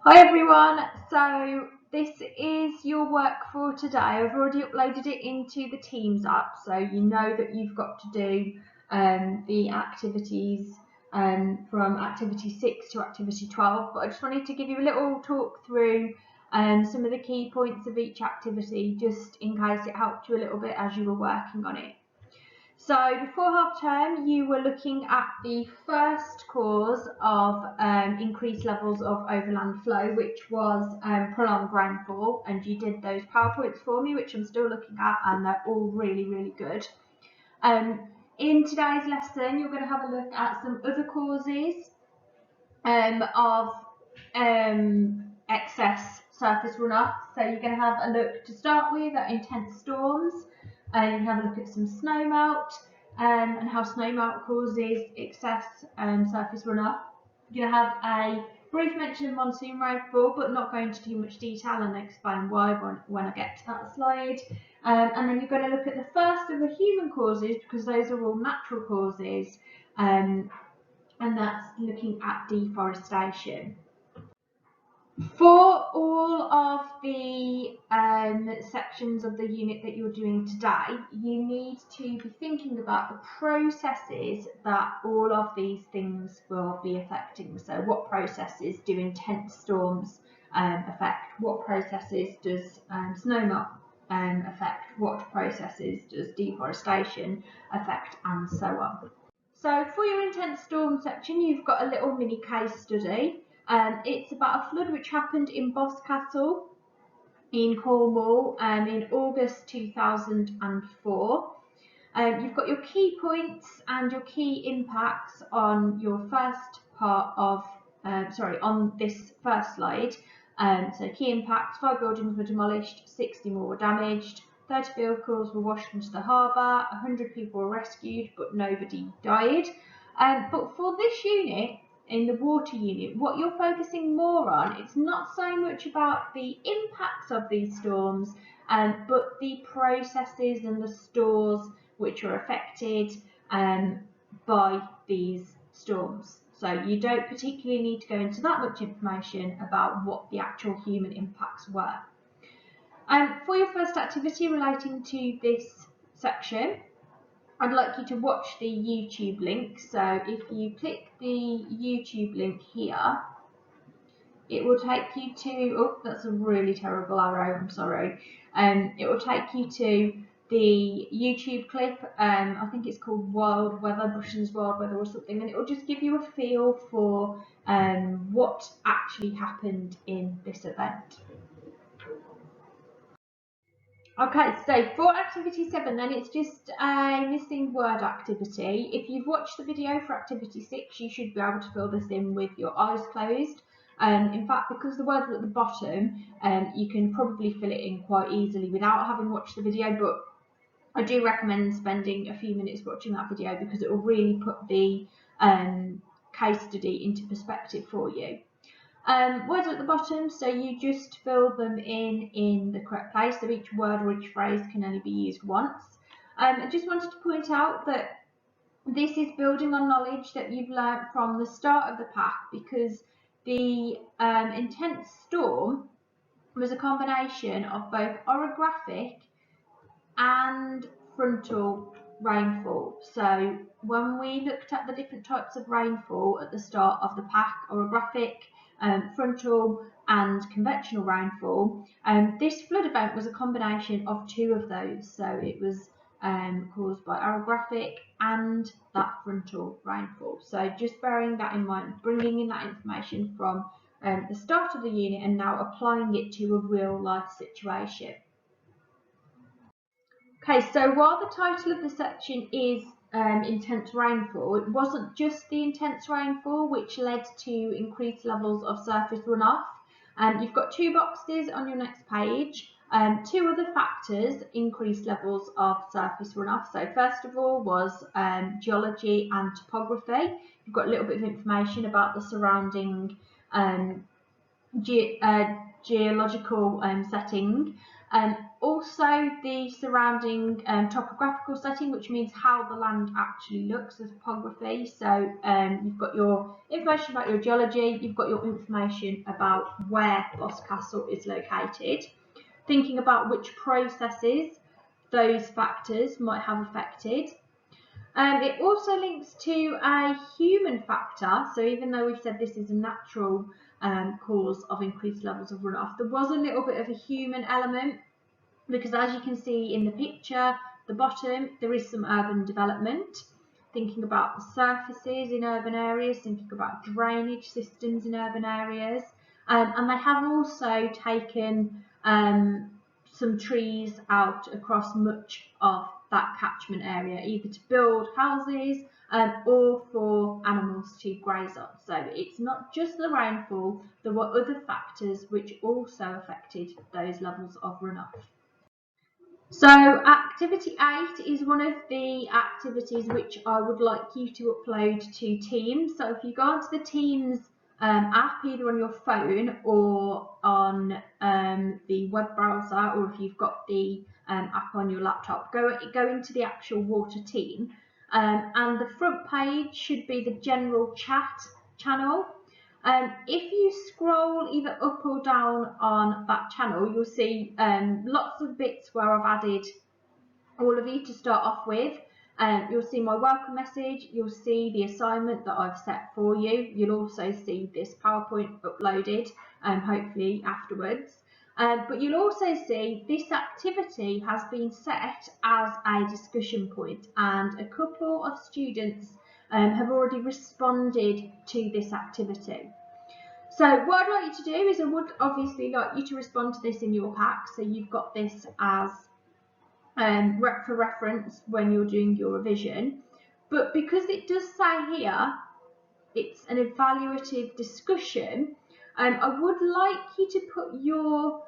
Hi everyone, so this is your work for today. I've already uploaded it into the Teams app, so you know that you've got to do the activities from activity 6 to activity 12, but I just wanted to give you a little talk through some of the key points of each activity, just in case it helped you a little bit as you were working on it. So before half term, you were looking at the first cause of increased levels of overland flow, which was prolonged rainfall, and you did those PowerPoints for me, which I'm still looking at, and they're all really, really good. In today's lesson, you're going to have a look at some other causes of excess surface runoff. So you're going to have a look to start with at intense storms, and you can have a look at some snow melt and how snow melt causes excess surface runoff. You're going to have a brief mention of monsoon rainfall, but not go into too much detail, and explain why when I get to that slide. And then you're going to look at the first of the human causes, because those are all natural causes, and that's looking at deforestation. For all of the sections of the unit that you're doing today, you need to be thinking about the processes that all of these things will be affecting. So what processes do intense storms affect? What processes does snowmelt affect? What processes does deforestation affect, and so on. So for your intense storm section, you've got a little mini case study. It's about a flood which happened in Boscastle in Cornwall in August 2004. You've got your key points and your key impacts on your first part of, on this first slide. So key impacts: 5 buildings were demolished, 60 more were damaged, 30 vehicles were washed into the harbour, 100 people were rescued, but nobody died. But for this unit, in the water unit, what you're focusing more on, it's not so much about the impacts of these storms, but the processes and the stores which are affected by these storms. So you don't particularly need to go into that much information about what the actual human impacts were. For your first activity relating to this section, I'd like you to watch the YouTube link. So if you click the YouTube link here, it will take you to, oh, that's a really terrible arrow, I'm sorry. It will take you to the YouTube clip, I think it's called Wild Weather, Britain's Wild Weather or something, and it will just give you a feel for what actually happened in this event. Okay, so for activity 7 then, it's just a missing word activity. If you've watched the video for activity 6, you should be able to fill this in with your eyes closed. In fact, because the words are at the bottom, you can probably fill it in quite easily without having watched the video, but I do recommend spending a few minutes watching that video, because it will really put the case study into perspective for you. Words at the bottom, so you just fill them in the correct place, so each word or each phrase can only be used once. I just wanted to point out that this is building on knowledge that you've learnt from the start of the pack, because the intense storm was a combination of both orographic and frontal rainfall. So when we looked at the different types of rainfall at the start of the pack, orographic, frontal and conventional rainfall, this flood event was a combination of two of those. So it was caused by orographic and that frontal rainfall. So just bearing that in mind, bringing in that information from the start of the unit and now applying it to a real life situation. Okay, so while the title of the section is intense rainfall, it wasn't just the intense rainfall which led to increased levels of surface runoff. You've got two boxes on your next page. Two other factors increased levels of surface runoff. So first of all was geology and topography. You've got a little bit of information about the surrounding geological setting. Also the surrounding topographical setting, which means how the land actually looks, the topography. So you've got your information about your geology, you've got your information about where Boscastle is located, thinking about which processes those factors might have affected. It also links to a human factor, so even though we've said this is a natural cause of increased levels of runoff, there was a little bit of a human element, because as you can see in the picture, the bottom, there is some urban development, thinking about the surfaces in urban areas, thinking about drainage systems in urban areas, and they have also taken some trees out across much of that catchment area, either to build houses or for animals to graze on. So it's not just the rainfall, there were other factors which also affected those levels of runoff. So activity 8 is one of the activities which I would like you to upload to Teams. So if you go onto the Teams app, either on your phone or on the web browser, or if you've got the app on your laptop, go into the actual water team, and the front page should be the general chat channel. If you scroll either up or down on that channel, you'll see lots of bits where I've added all of you to start off with. You'll see my welcome message, you'll see the assignment that I've set for you, you'll also see this PowerPoint uploaded, hopefully afterwards. But you'll also see this activity has been set as a discussion point, and a couple of students have already responded to this activity. So what I'd like you to do is I would obviously like you to respond to this in your pack, so you've got this as for reference when you're doing your revision. But because it does say here it's an evaluative discussion, I would like you to put your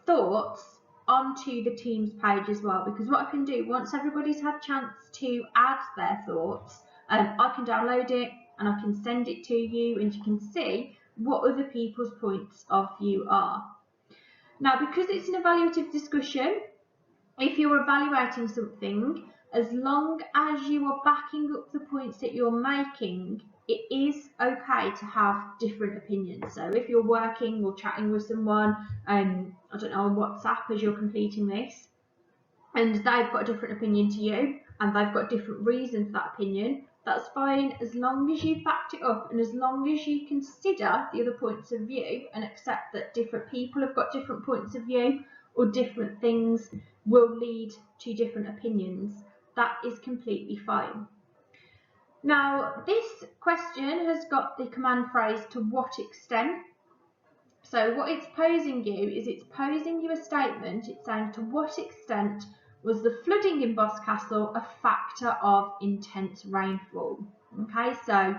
thoughts onto the Teams page as well, because what I can do, once everybody's had a chance to add their thoughts, I can download it and I can send it to you, and you can see what other people's points of view are. Now, because it's an evaluative discussion, if you're evaluating something, as long as you are backing up the points that you're making, it is okay to have different opinions. So if you're working or chatting with someone, I don't know, on WhatsApp as you're completing this, and they've got a different opinion to you, and they've got a different reason for that opinion, that's fine, as long as you've backed it up and as long as you consider the other points of view and accept that different people have got different points of view or different things will lead to different opinions. That is completely fine. Now, this question has got the command phrase "to what extent." So what it's posing you is it's posing you a statement. It's saying, to what extent was the flooding in Boscastle a factor of intense rainfall? Okay, so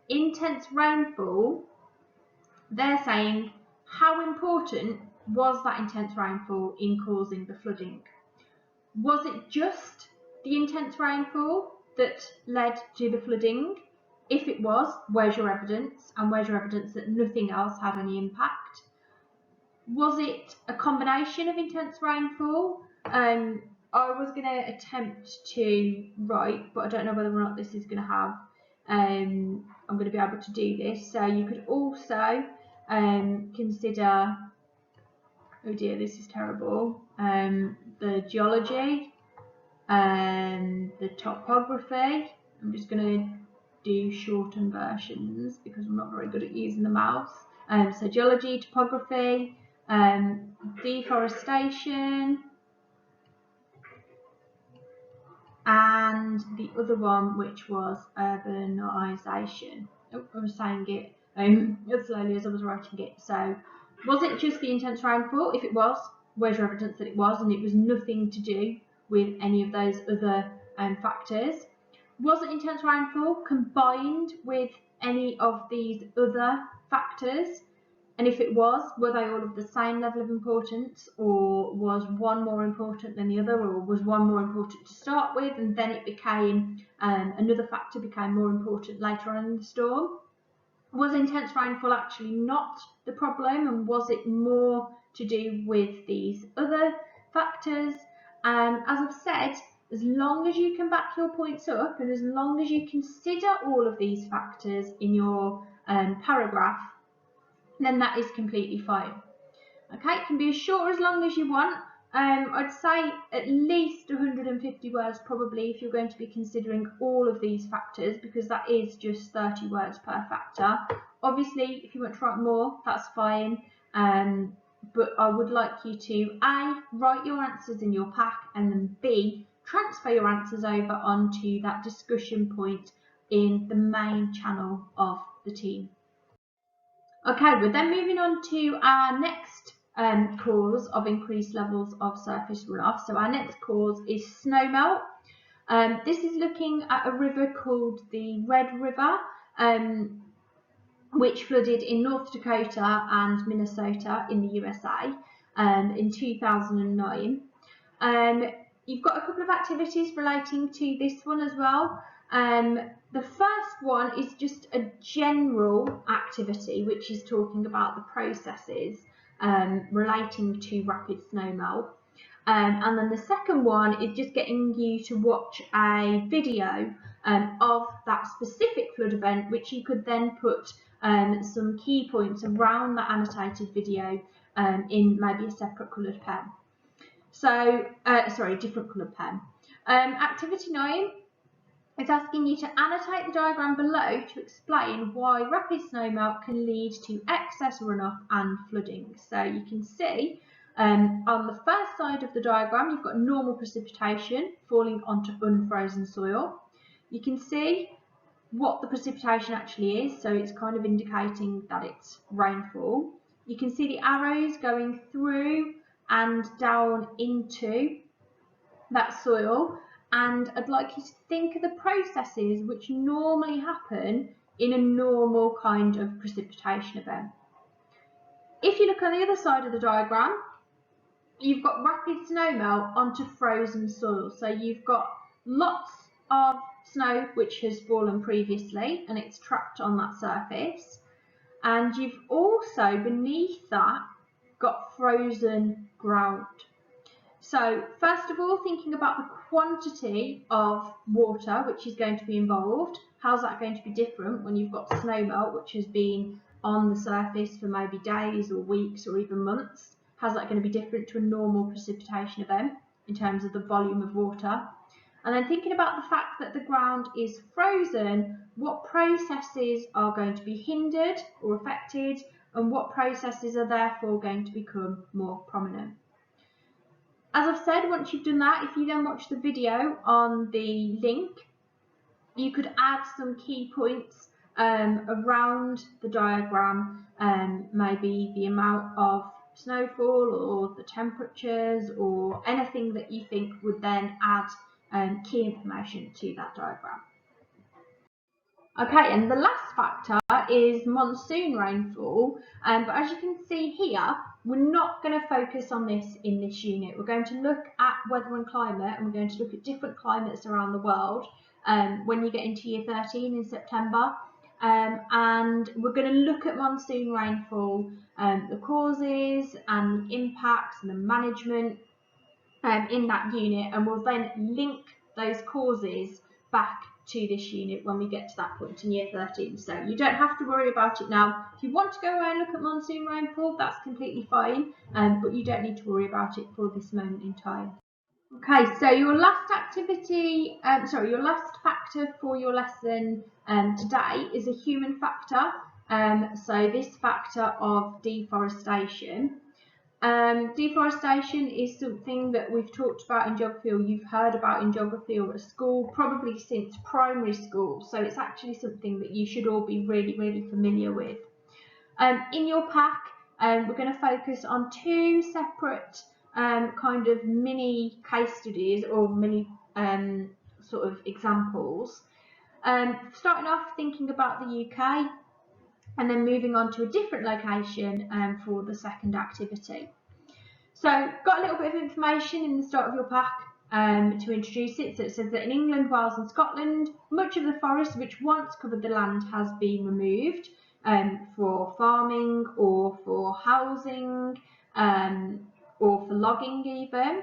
intense rainfall, they're saying, how important was that intense rainfall in causing the flooding? Was it just the intense rainfall that led to the flooding? If it was, where's your evidence? And where's your evidence that nothing else had any impact? Was it a combination of intense rainfall? I was going to attempt to write, but I don't know whether or not this is going to have, I'm going to be able to do this. So you could also consider, oh dear, this is terrible, the geology, the topography. I'm just going to do shortened versions because I'm not very good at using the mouse. So geology, topography, deforestation, and the other one, which was urbanisation. Oh, I was saying it as slowly as I was writing it. So was it just the intense rainfall? If it was, where's your evidence that it was and it was nothing to do with any of those other factors? Was it intense rainfall combined with any of these other factors? And if it was, were they all of the same level of importance, or was one more important than the other, or was one more important to start with and then it became, another factor became more important later on in the storm? Was intense rainfall actually not the problem, and was it more to do with these other factors. As I've said, as long as you can back your points up and as long as you consider all of these factors in your paragraph, then that is completely fine. Okay, it can be as short or as long as you want. I'd say at least 150 words probably if you're going to be considering all of these factors, because that is just 30 words per factor. Obviously, if you want to write more, that's fine. But I would like you to A, write your answers in your pack, and then B, transfer your answers over onto that discussion point in the main channel of the team. Okay, we're then moving on to our next cause of increased levels of surface runoff. So our next cause is snowmelt. This is looking at a river called the Red River, which flooded in North Dakota and Minnesota in the USA in 2009. You've got a couple of activities relating to this one as well. The first one is just a general activity, which is talking about the processes relating to rapid snowmelt. And then the second one is just getting you to watch a video of that specific flood event, which you could then put some key points around that annotated video in maybe a separate coloured pen. So, sorry, different coloured pen. Activity 9 is asking you to annotate the diagram below to explain why rapid snowmelt can lead to excess runoff and flooding. So you can see on the first side of the diagram, you've got normal precipitation falling onto unfrozen soil. You can see what the precipitation actually is, so it's kind of indicating that it's rainfall. You can see the arrows going through and down into that soil, and I'd like you to think of the processes which normally happen in a normal kind of precipitation event. If you look on the other side of the diagram, you've got rapid snowmelt onto frozen soil. So you've got lots of snow which has fallen previously and it's trapped on that surface, and you've also beneath that got frozen ground. So first of all, thinking about the quantity of water which is going to be involved, how's that going to be different when you've got snowmelt which has been on the surface for maybe days or weeks or even months? How's that going to be different to a normal precipitation event in terms of the volume of water? And then thinking about the fact that the ground is frozen, what processes are going to be hindered or affected, and what processes are therefore going to become more prominent? As I've said, once you've done that, if you then watch the video on the link, you could add some key points around the diagram, maybe the amount of snowfall or the temperatures or anything that you think would then add key information to that diagram. Okay, and the last factor is monsoon rainfall, but as you can see here, we're not going to focus on this in this unit. We're going to look at weather and climate, and we're going to look at different climates around the world when you get into year 13 in September, and we're going to look at monsoon rainfall, the causes and the impacts and the management in that unit, and we'll then link those causes back to this unit when we get to that point in year 13. So you don't have to worry about it now. If you want to go away and look at monsoon rainfall, that's completely fine, but you don't need to worry about it for this moment in time. Okay, so your last activity, your last factor for your lesson today is a human factor. So this factor of deforestation. Deforestation is something that we've talked about in geography, or you've heard about in geography or at school, probably since primary school. So it's actually something that you should all be really, really familiar with. In your pack, we're going to focus on two separate kind of mini case studies or mini sort of examples. Starting off thinking about the UK, and then moving on to a different location for the second activity. So got a little bit of information in the start of your pack to introduce it. So it says that in England, Wales and Scotland, much of the forest which once covered the land has been removed for farming or for housing, or for logging even.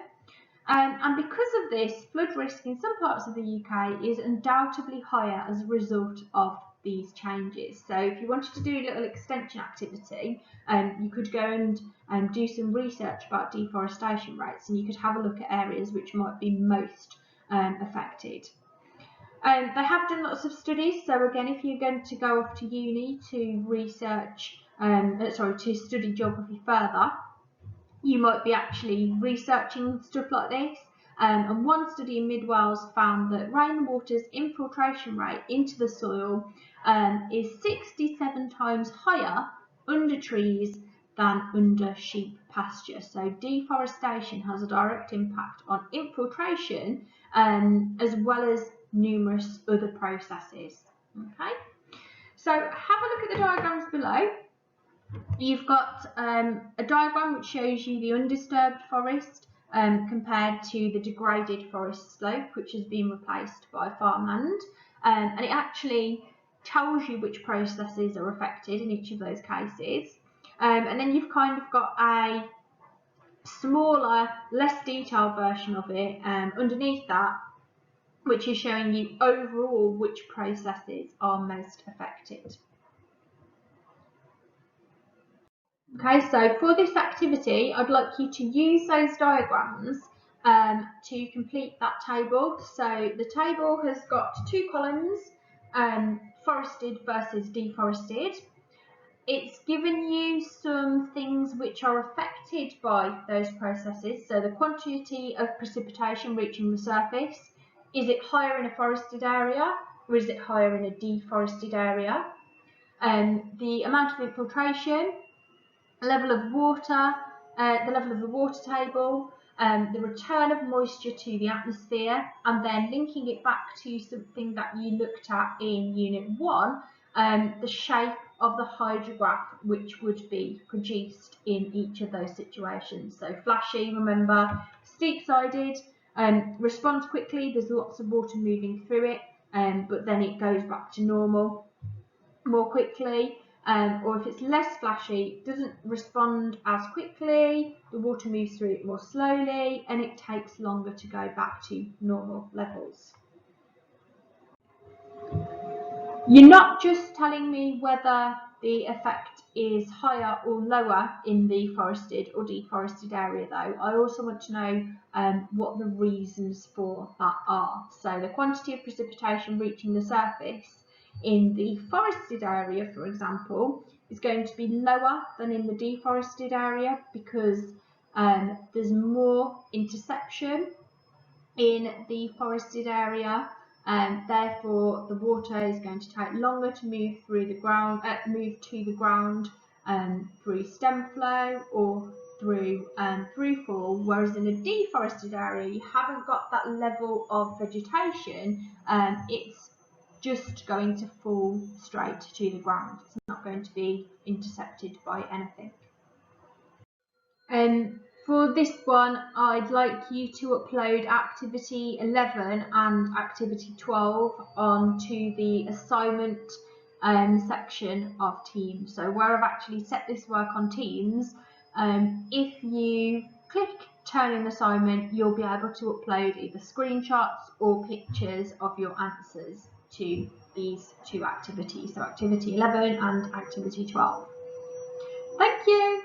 And because of this, flood risk in some parts of the UK is undoubtedly higher as a result of these changes. So if you wanted to do a little extension activity, you could go and do some research about deforestation rates, and you could have a look at areas which might be most affected. They have done lots of studies, so again, if you're going to go off to uni to research, to study geography further, you might be actually researching stuff like this. And one study in Mid Wales found that rainwater's infiltration rate into the soil is 67 times higher under trees than under sheep pasture. So deforestation has a direct impact on infiltration as well as numerous other processes. Okay, so have a look at the diagrams below. You've got a diagram which shows you the undisturbed forest compared to the degraded forest slope, which has been replaced by farmland, and it actually tells you which processes are affected in each of those cases. And then you've kind of got a smaller, less detailed version of it underneath that, which is showing you overall which processes are most affected. Okay, so for this activity, I'd like you to use those diagrams to complete that table. So the table has got two columns, forested versus deforested. It's given you some things which are affected by those processes. So the quantity of precipitation reaching the surface, is it higher in a forested area or is it higher in a deforested area? The amount of infiltration, level of water, the level of the water table, the return of moisture to the atmosphere, and then linking it back to something that you looked at in Unit 1, the shape of the hydrograph which would be produced in each of those situations. So flashy, remember, steep-sided, responds quickly, there's lots of water moving through it, but then it goes back to normal more quickly. Or if it's less flashy, it doesn't respond as quickly, the water moves through it more slowly, and it takes longer to go back to normal levels. You're not just telling me whether the effect is higher or lower in the forested or deforested area though. I also want to know what the reasons for that are. So the quantity of precipitation reaching the surface in the forested area, for example, is going to be lower than in the deforested area because there's more interception in the forested area, and therefore the water is going to take longer to move through the ground, to the ground through stem flow or through fall. Whereas in a deforested area, you haven't got that level of vegetation. It's just going to fall straight to the ground. It's not going to be intercepted by anything. For this one, I'd like you to upload activity 11 and activity 12 onto the assignment section of Teams. So where I've actually set this work on Teams, if you click turn in assignment, you'll be able to upload either screenshots or pictures of your answers to these two activities, so activity 11 and activity 12. Thank you.